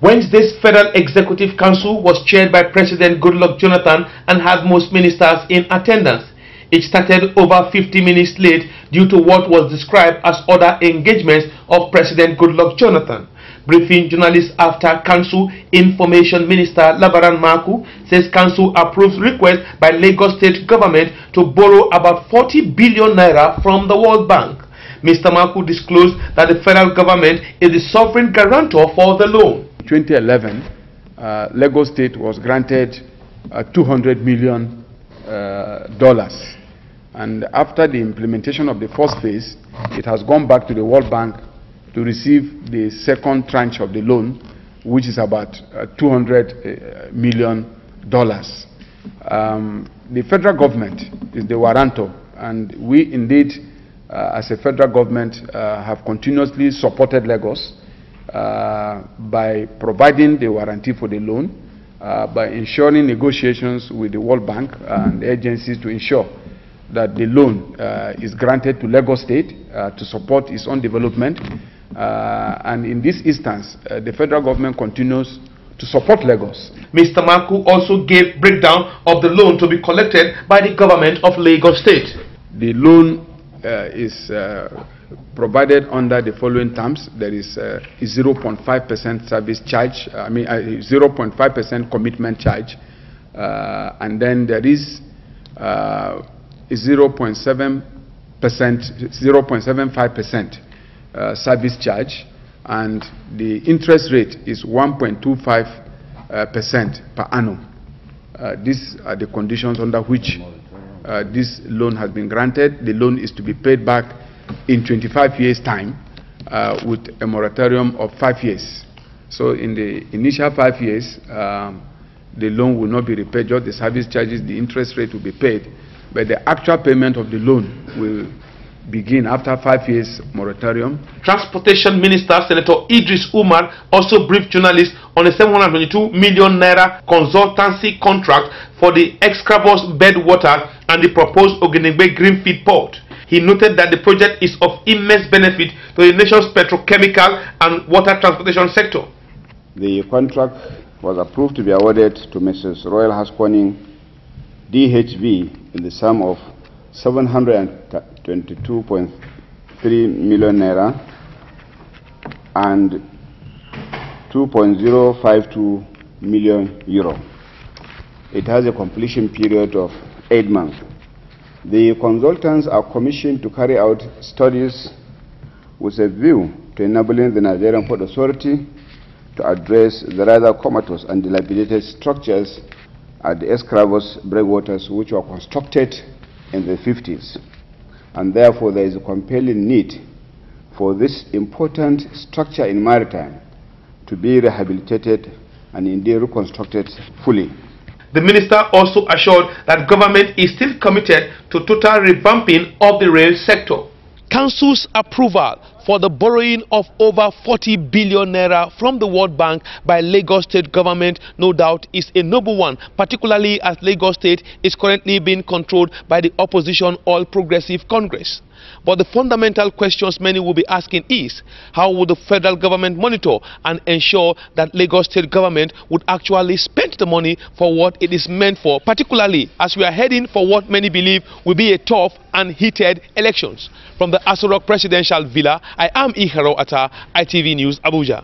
Wednesday's Federal Executive Council was chaired by President Goodluck Jonathan and had most ministers in attendance. It started over 50 minutes late due to what was described as other engagements of President Goodluck Jonathan. Briefing journalists after Council, Information Minister Labaran Maku says Council approves request by Lagos State Government to borrow about 40 billion naira from the World Bank. Mr. Maku disclosed that the federal government is the sovereign guarantor for the loan. 2011, Lagos State was granted $200 million. And after the implementation of the first phase, it has gone back to the World Bank to receive the second tranche of the loan, which is about $200 million. The federal government is the warrantor, and we indeed, as a federal government, have continuously supported Lagos by providing the warranty for the loan, by ensuring negotiations with the World Bank and the agencies to ensure that the loan is granted to Lagos State to support its own development. And in this instance, the federal government continues to support Lagos. Mr. Maku also gave breakdown of the loan to be collected by the government of Lagos State. The loan is provided under the following terms. There is 0.5% service charge, 0.5% commitment charge, and then there is 0.75% service charge, and the interest rate is 1.25% per annum. These are the conditions under which this loan has been granted. The loan is to be paid back in 25 years' time with a moratorium of 5 years. So in the initial 5 years, the loan will not be repaid, just the service charges, the interest rate will be paid, but the actual payment of the loan will begin after 5 years moratorium. Transportation Minister Senator Idris Umar also briefed journalists on a 722 million naira consultancy contract for the Excavus Bedwater and the proposed Ogenegbe Greenfield Port. He noted that the project is of immense benefit to the nation's petrochemical and water transportation sector. The contract was approved to be awarded to Mrs. Royal Haskoning DHB in the sum of 722.3 million naira and 2.052 million euro. It has a completion period of 8 months. The consultants are commissioned to carry out studies with a view to enabling the Nigerian Port Authority to address the rather comatose and dilapidated structures at the Excavus breakwaters, which were constructed in the 50s. And therefore there is a compelling need for this important structure in maritime to be rehabilitated and indeed reconstructed fully. The minister also assured that government is still committed to total revamping of the rail sector. Council's approval for the borrowing of over 40 billion naira from the World Bank by Lagos State government no doubt is a noble one, particularly as Lagos State is currently being controlled by the opposition All Progressive Congress. But the fundamental questions many will be asking is, how will the federal government monitor and ensure that Lagos State government would actually spend the money for what it is meant for, particularly as we are heading for what many believe will be a tough and heated elections. From the Aso Rock Presidential Villa, I am Iharo Atta, ITV News, Abuja.